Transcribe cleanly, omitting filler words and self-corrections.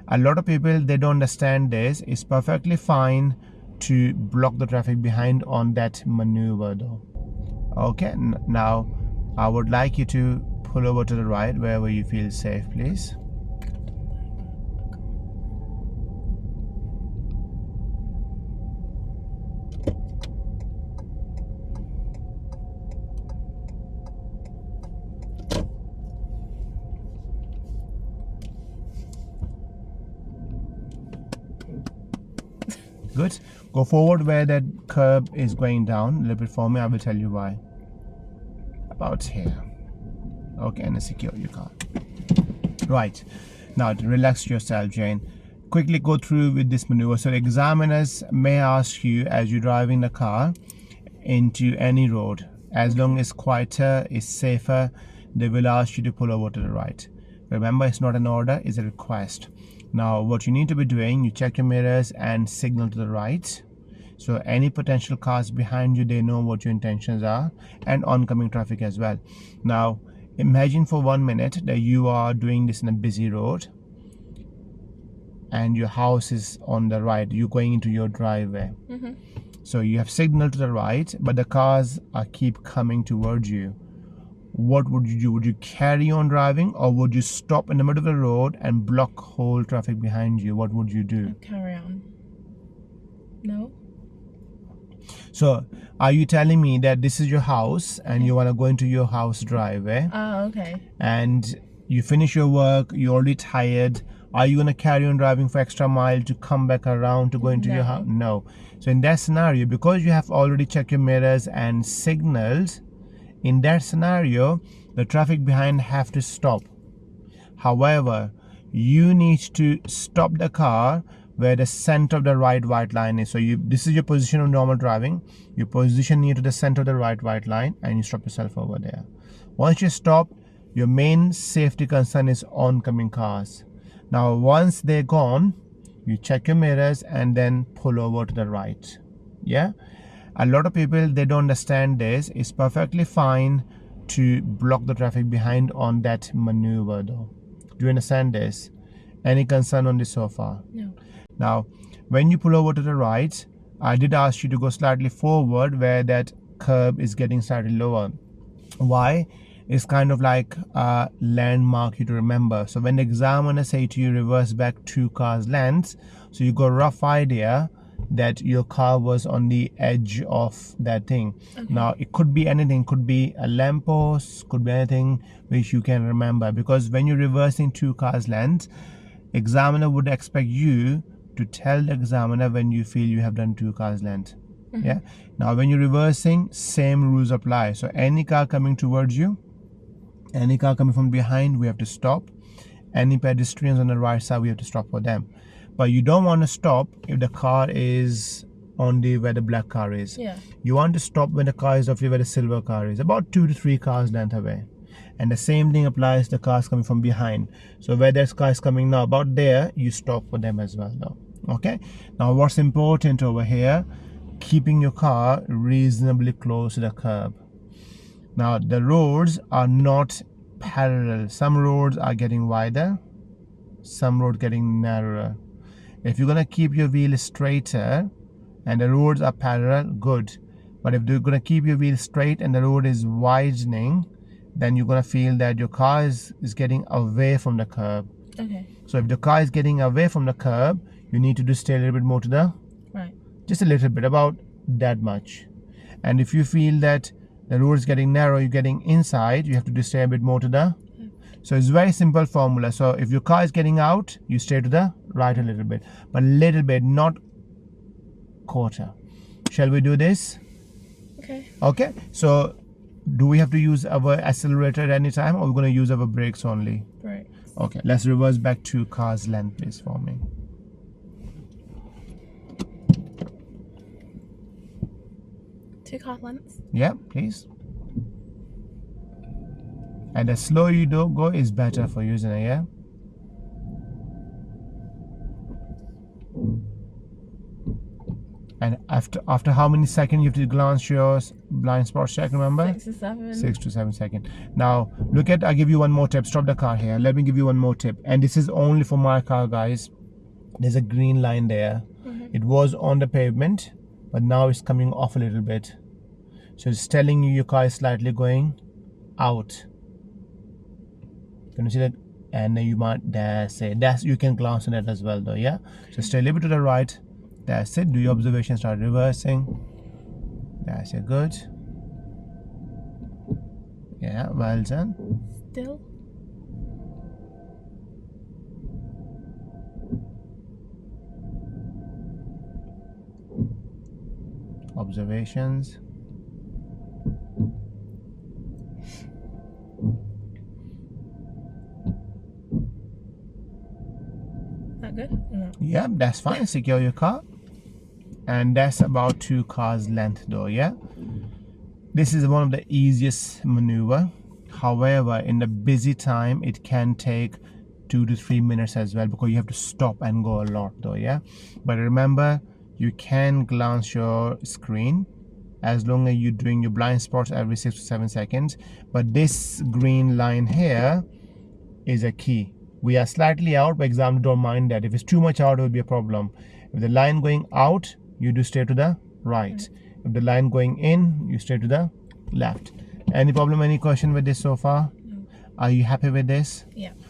A lot of people, they don't understand this. It's perfectly fine to block the traffic behind on that maneuver though. Okay, now I would like you to pull over to the right wherever you feel safe, please. Good. Go forward where that curb is going down a little bit for me. I will tell you why. About here. Okay, and secure your car. Right. Now relax yourself, Jane. Quickly go through with this maneuver. So examiners may ask you as you're driving the car into any road, as long as quieter, is safer, they will ask you to pull over to the right. Remember, it's not an order, it's a request. Now what you need to be doing, you check your mirrors and signal to the right, so any potential cars behind you, they know what your intentions are, and oncoming traffic as well. Now imagine for 1 minute that you are doing this in a busy road and your house is on the right, you're going into your driveway. So you have signaled to the right, but the cars are keep coming towards you. What would you do? Would you carry on driving, or would you stop in the middle of the road and block whole traffic behind you? What would you do? I'd carry on. No. So are you telling me that this is your house and you want to go into your house driveway? Oh, okay. And you finish your work, you're already tired. Are you going to carry on driving for extra mile to come back around to go into your house? No. So in that scenario, because you have already checked your mirrors and signaled, in that scenario, the traffic behind have to stop. However, you need to stop the car where the center of the right white line is. So this is your position of normal driving. You position near to the center of the right white line and you stop yourself over there. Once you stop, your main safety concern is oncoming cars. Now once they're gone, you check your mirrors and then pull over to the right. Yeah, a lot of people, they don't understand this. It's perfectly fine to block the traffic behind on that maneuver though. Do you understand this? Any concern on this so far? No. Now when you pull over to the right, I did ask you to go slightly forward where that curb is getting slightly lower. Why? It's kind of like a landmark you to remember. So when the examiner say to you reverse back 2 cars lengths, so you got a rough idea that your car was on the edge of that thing. Okay. Now it could be anything, could be a lamppost, could be anything which you can remember, because when you're reversing 2 cars lengths, examiner would expect you to tell the examiner when you feel you have done 2 cars length. Yeah. Now when you're reversing, same rules apply. So any car coming towards you, any car coming from behind, we have to stop. Any pedestrians on the right side, we have to stop for them. But you don't want to stop if the car is on the where the black car is. Yeah. You want to stop when the car is roughly where the silver car is, about 2 to 3 cars length away. And the same thing applies to the cars coming from behind. So where this car is coming now, about there, you stop for them as well now. Okay. Now what's important over here, keeping your car reasonably close to the curb. Now the roads are not parallel. Some roads are getting wider, some roads getting narrower. If you're gonna keep your wheel straighter and the roads are parallel, good. But if you're gonna keep your wheel straight and the road is widening, then you're gonna feel that your car is getting away from the curb. Okay. So if the car is getting away from the curb, you need to just stay a little bit more to the right. Just a little bit, about that much. And if you feel that the road is getting narrow, you're getting inside, you have to just stay a bit more to the. So it's very simple formula. So if your car is getting out, you stay to the right a little bit, but a little bit, not quarter. Shall we do this? Okay. Okay. So do we have to use our accelerator at any time, or we're going to use our brakes only? Brakes. Okay. Let's reverse back 2 cars length, please, for me. Two car lengths. Yeah, please. And the slower you do go is better for you, isn't it? Yeah. And after how many seconds you have to glance your blind spot check, remember? 6 to 7. 6 to 7 seconds. Now look at, I'll give you one more tip. Stop the car here. Let me give you one more tip. And this is only for my car, guys. There's a green line there. It was on the pavement, but now it's coming off a little bit. So it's telling you your car is slightly going out. Can you see that? And then you might, that's it. That's, you can glance on it as well though, yeah? So stay a little bit to the right. That's it. Do your observation, start reversing. That's it, good. Yeah, well done. Still. Observations. That good? Or not? Yeah, that's fine. Secure your car. And that's about 2 cars length though, yeah? This is one of the easiest maneuver. However, in the busy time, it can take 2 to 3 minutes as well, because you have to stop and go a lot though, yeah? But remember, you can glance your screen as long as you're doing your blind spots every 6 to 7 seconds. But this green line here is a key. We are slightly out, but example, don't mind that. If it's too much out, it will be a problem. If the line going out, you do stay to the right. If the line going in, you stay to the left. Any problem, any question with this so far? No. Are you happy with this? Yeah.